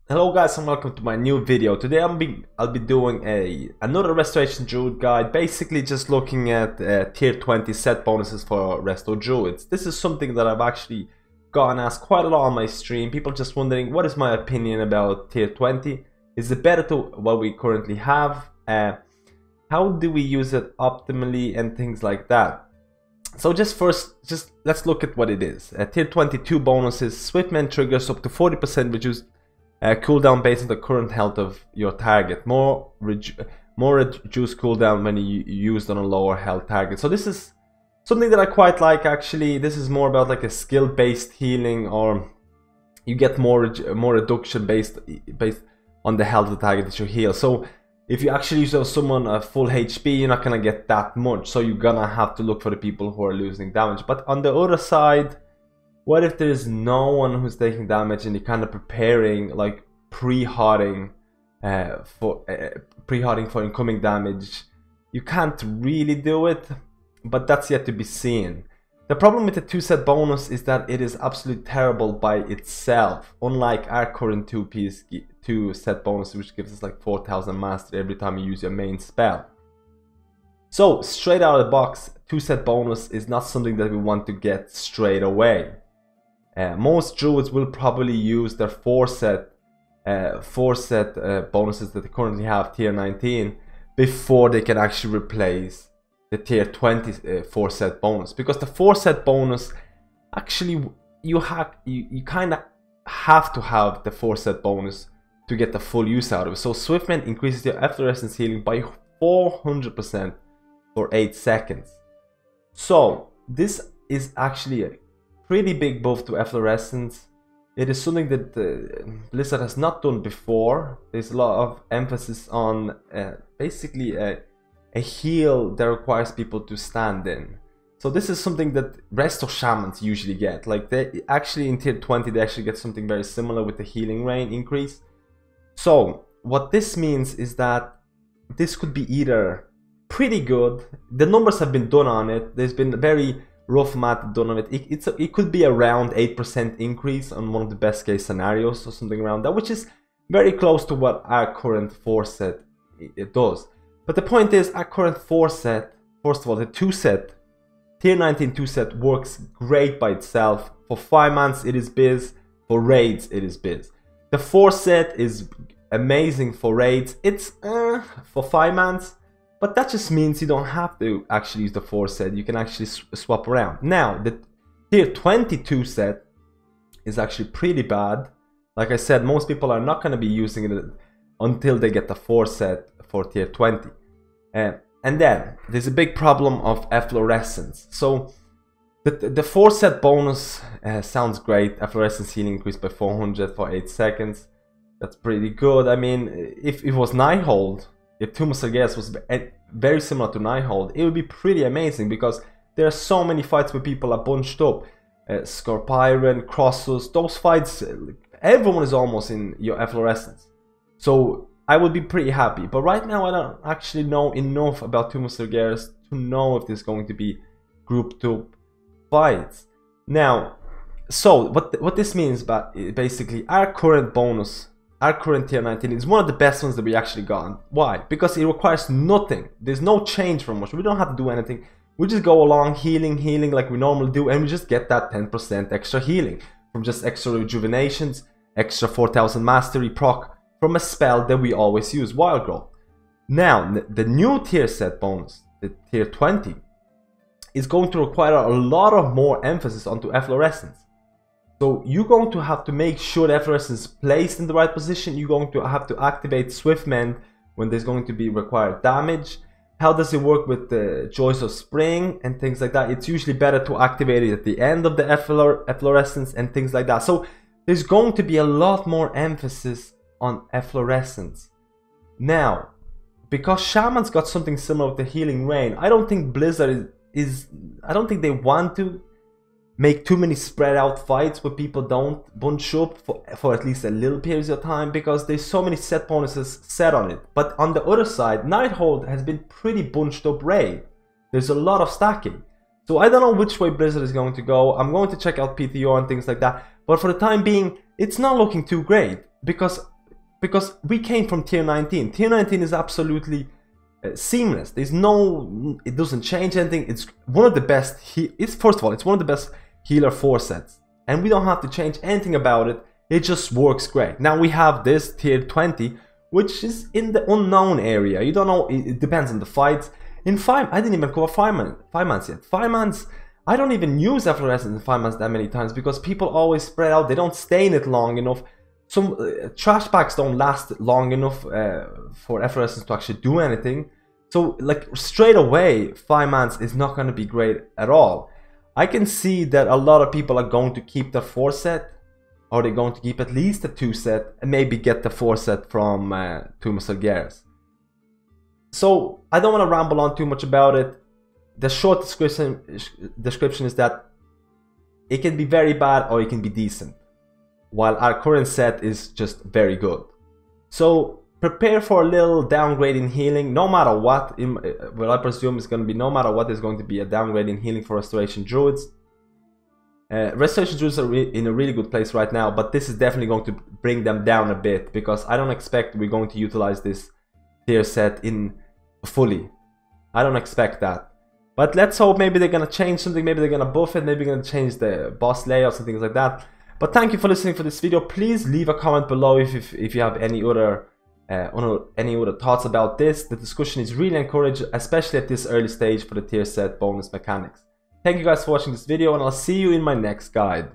Hello guys and welcome to my new video. Today I'll be doing another restoration druid guide, basically just looking at tier 20 set bonuses for resto druids. This is something that I've actually gotten asked quite a lot on my stream. People just wondering, what is my opinion about tier 20? Is it better to what we currently have? How do we use it optimally and things like that? So just let's look at what it is. Tier 22 bonuses, Swiftmend triggers up to 40% reduced cooldown based on the current health of your target. More reduced cooldown when you used on a lower health target. So this is something that I quite like actually. This is more about like a skill based healing, or you get more reduction based on the health of the target that you heal. So if you actually use someone a full HP, you're not gonna get that much. So you're gonna have to look for the people who are losing damage. But on the other side, what if there's no one who's taking damage and you're kind of preparing, like pre-hotting for incoming damage? You can't really do it, but that's yet to be seen. The problem with the 2-set bonus is that it is absolutely terrible by itself, unlike our current 2-set bonus, which gives us like 4000 mastery every time you use your main spell. So straight out of the box, 2-set bonus is not something that we want to get straight away. Most druids will probably use their 4-set bonuses that they currently have tier 19 before they can actually replace the tier 20 4-set bonus, because the 4-set bonus actually you kind of have to have the 4-set bonus to get the full use out of it. So Swiftmend increases your efflorescence healing by 400% for 8 seconds. So this is actually a pretty big buff to efflorescence. It is something that Blizzard has not done before. There's a lot of emphasis on basically a heal that requires people to stand in. So this is something that resto shamans usually get. Like they actually in tier 20 they actually get something very similar with the healing rain increase. So what this means is that this could be either pretty good. The numbers have been done on it. There's been very rough math done on it. It could be around 8% increase on one of the best case scenarios or something around that, which is very close to what our current 4-set it does. But the point is, our current 4-set, first of all, the 2-set, tier 19 2-set works great by itself. For 5 months it is biz, for raids it is biz. The 4-set is amazing for raids. It's for 5 months. But that just means you don't have to actually use the 4-set. You can actually swap around. Now, the tier 22 set is actually pretty bad. Like I said, most people are not going to be using it until they get the 4-set for tier 20. And then, there's a big problem of efflorescence. So, the 4-set bonus sounds great. Efflorescence healing increased by 400 for 8 seconds. That's pretty good. I mean, if it was Nighthold, if Tomb of Sargeras was very similar to Nighthold, it would be pretty amazing, because there are so many fights where people are bunched up. Scorpion, Crossus, those fights, everyone is almost in your efflorescence. So I would be pretty happy. But right now I don't actually know enough about Tomb of Sargeras to know if there's going to be grouped up fights. Now, so what this means, but basically our current bonus, our current tier 19 is one of the best ones that we actually got. Why? Because it requires nothing. There's no change from much. We don't have to do anything. We just go along healing like we normally do, and we just get that 10% extra healing from just extra rejuvenations, extra 4000 mastery proc from a spell that we always use, Wild Growth. Now, the new tier set bonus, the tier 20, is going to require a lot of more emphasis onto efflorescence. So you're going to have to make sure the efflorescence is placed in the right position. You're going to have to activate Swiftmend when there's going to be required damage. How does it work with the Joys of Spring and things like that? It's usually better to activate it at the end of the efflorescence and things like that. So there's going to be a lot more emphasis on efflorescence. Now, because Shaman's got something similar with the Healing Rain, I don't think Blizzard I don't think they want to make too many spread out fights where people don't bunch up for at least a little periods of time, because there's so many set bonuses set on it. But on the other side, Nighthold has been pretty bunched up raid. There's a lot of stacking. So I don't know which way Blizzard is going to go. I'm going to check out PTO and things like that. But for the time being, it's not looking too great, because because we came from tier 19. Tier 19 is absolutely seamless. There's no, it doesn't change anything. It's one of the best. First of all, it's one of the best healer 4 sets, and we don't have to change anything about it. It just works great. Now we have this tier 20, which is in the unknown area. You don't know. It depends on the fights. In 5, I didn't even cover 5 mans yet. 5 mans, I don't even use Efflorescence in 5 mans that many times because people always spread out. They don't stay in it long enough. Some trash packs don't last long enough for Efflorescence to actually do anything. So like straight away, 5 mans is not going to be great at all. I can see that a lot of people are going to keep the 4 set, or they're going to keep at least the 2 set, and maybe get the 4 set from Tomb of Sargeras. So I don't want to ramble on too much about it. The short description is that it can be very bad or it can be decent, while our current set is just very good. So prepare for a little downgrade in healing, no matter what. Well, I presume it's going to be no matter what, there's going to be a downgrade in healing for Restoration Druids. Restoration Druids are in a really good place right now, but this is definitely going to bring them down a bit, because I don't expect we're going to utilize this tier set in fully. I don't expect that. But let's hope maybe they're going to change something, maybe they're going to buff it, maybe they're going to change the boss layouts and things like that. But thank you for listening for this video. Please leave a comment below if you have any other thoughts about this. The discussion is really encouraged, especially at this early stage for the tier set bonus mechanics. Thank you guys for watching this video, and I'll see you in my next guide.